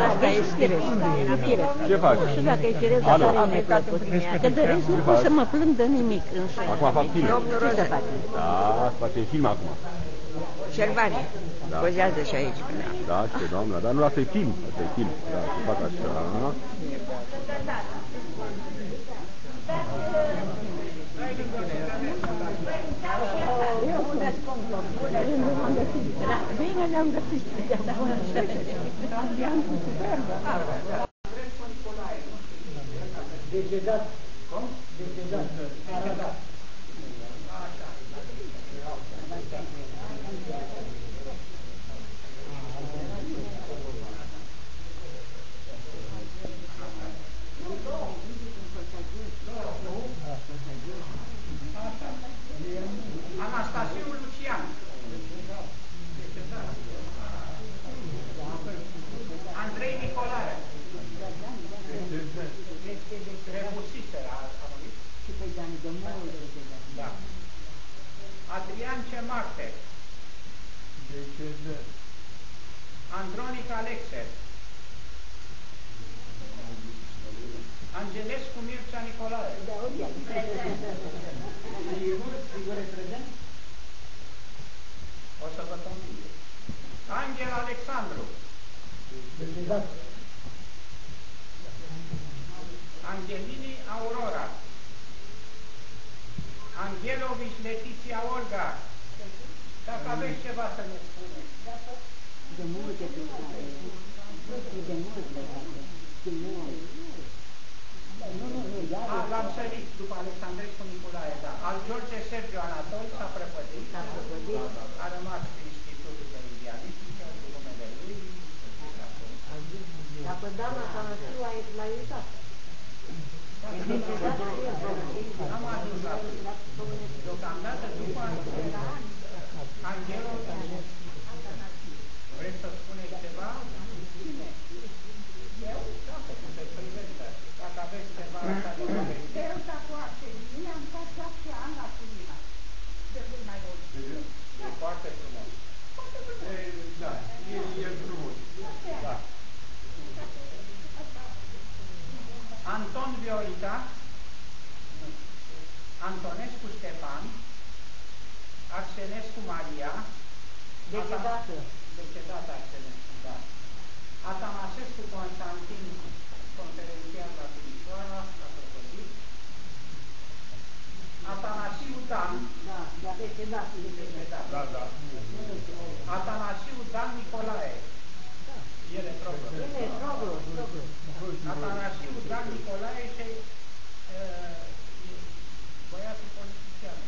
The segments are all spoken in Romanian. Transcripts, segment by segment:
Asta e firesc. Ce faci? Nu știu dacă e firesc, dar care mi-e plăcut. Că de rest nu pot să mă plâng de nimic. Acum fac film. Ce să fac? Da, face film acum. Șervanie. Da. Pozează și aici. Da, ce doamna, dar nu, asta e film. Asta e film. Da, se fac așa. Bine ne-am găsit. Ambianță superbă. Decedat. Cum? Decedat. Anastasiu Lucian. Andrei Nicolae. Rebusise a murit. Și pe Dani Domnul. Da. Adrian Cemarte. Andronic Alexe. Angelescu Mircea Nicolae. Sigur e prezent? O să vă convide. Angel Alexandru. Decedat. Angelini Aurora. Angelovici Letiția Olga. Dacă aveți ceva să ne spuneți. De multe plecate. De multe plecate. De multe. L-am sărit după Alexandrescu Nicolae, da. Al George Sergiu Anatol s-a prăpădit. A rămas Institutul de Indianistică, cu numele lui. Dacă doamna Tanasiu l-a uitat. N-am ajuns la deocamdată după Angelo. Vreți să spuneți ceva? Eu? Da, că sunteți prezentă. Dacă aveți ceva așa de povestit. Eu tatuaje. Mie am stat 7 ani la Culina. De lui mai mult. E foarte frumos. Da, e frumos. Da. Anton Viorica, Antonescu Ștefan, Arsenescu Maria, Decedată. Decedată Arsenescu, da. Atanasescu Constantin, conferențiar la Timișoara, la Prăpădit. Atanasiu Dan, Da, decedat. Da, da. Atanasiu Dan Nicolae. El e probă. Atanasiu Dan Nicolae și băiatul politician.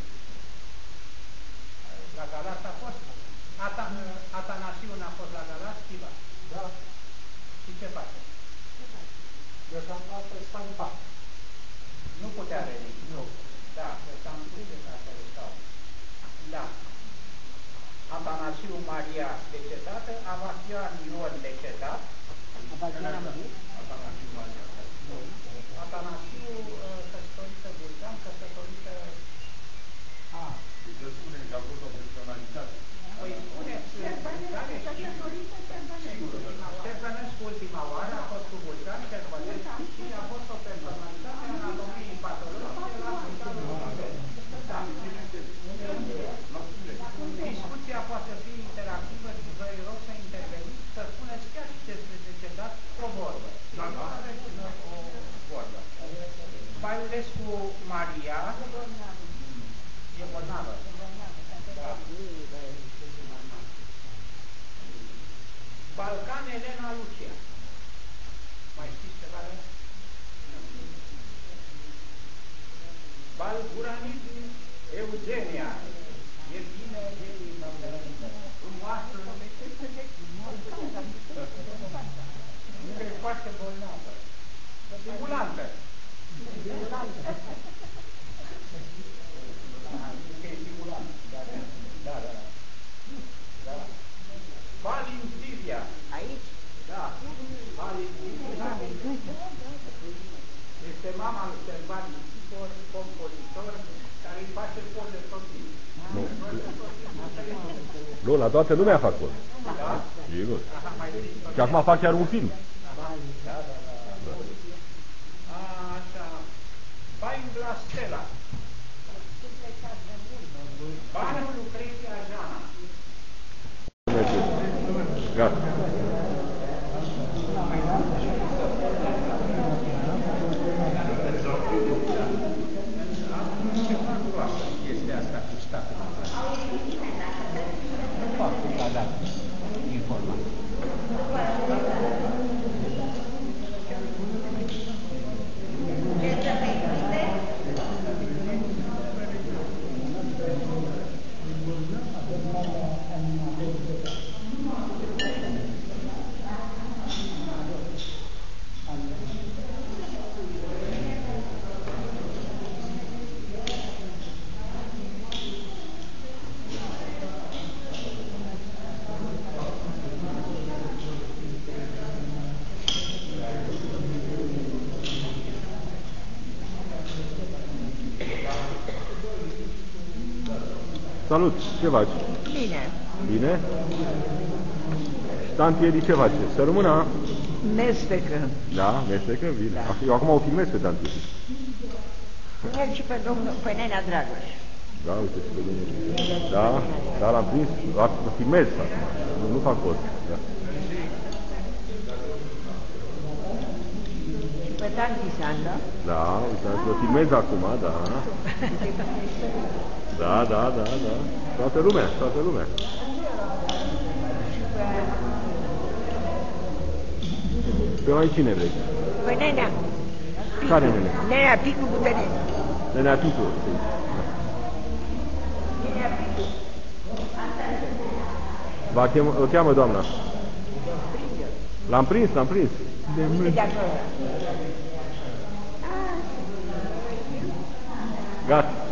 La Galați a fost. Atanasiu n-a fost la Galați, Chiva. Da. Și ce face? Deocamdată stampat. Nu putea veni. Nu. Da, s-a împlinit ca să le stau. Da. Atanasiu Maria decedată, Avasian Ion decedat. Atanasiu căsătorită Vulcan, căsătorită... Să spunem că a fost o personalitate. Păi spuneți, care știu? Ștefănescu ultima oară a fost cu Vulcan, Ștefănescu și a fost o personalitate în anatomii patologice la Spitalul Român. Da. Discuția poate fi interactivă și vă rog să interveniți, să spuneți chiar și despre decedat o vorbă. Da, da. O vorbă. Bailescu Maria e bolnavă. Da. Balcan Elena Lucia. Mai știți ceva de asta? Balguranit Eugenia. E bine, frumoasă. Nu e foarte bolnavă. Simulantă. Da. Valin Silvia. Aici? Da. Valin Silvia. Este mama lui Servan, compozitor, care îi face poze tot timpul. Nu, la toată lumea fac post. Sigur. Și acum fac chiar un film. Așa. Bain la Stella. Banul Lucreția Jana. Gata. Ce fac toată chestia asta cu statul? Nu fac cu dat informații. Salut, ce faci? Bine. Bine? Și tanti Edi ce face? Să rămână? Mestecă. Da, mestecă, bine. Da. Eu acum o filmez pe tanti Edi. El și pe domnul, pe nenea Dragoș. Da, uite și pe domnul. Da, da, l-am prins, l filmez acum. Nu fac post. Da. Și pe tanti Sandra. Da, uite, l filmez acum, da. Da, da, da, da. Toată lumea, toată lumea. Pe mai cine vrei? Pe nenea. Care nene? Nenea Picu Buterin. Nenea Picu. O cheamă doamna. L-am prins, l-am prins. De acolo. Gata.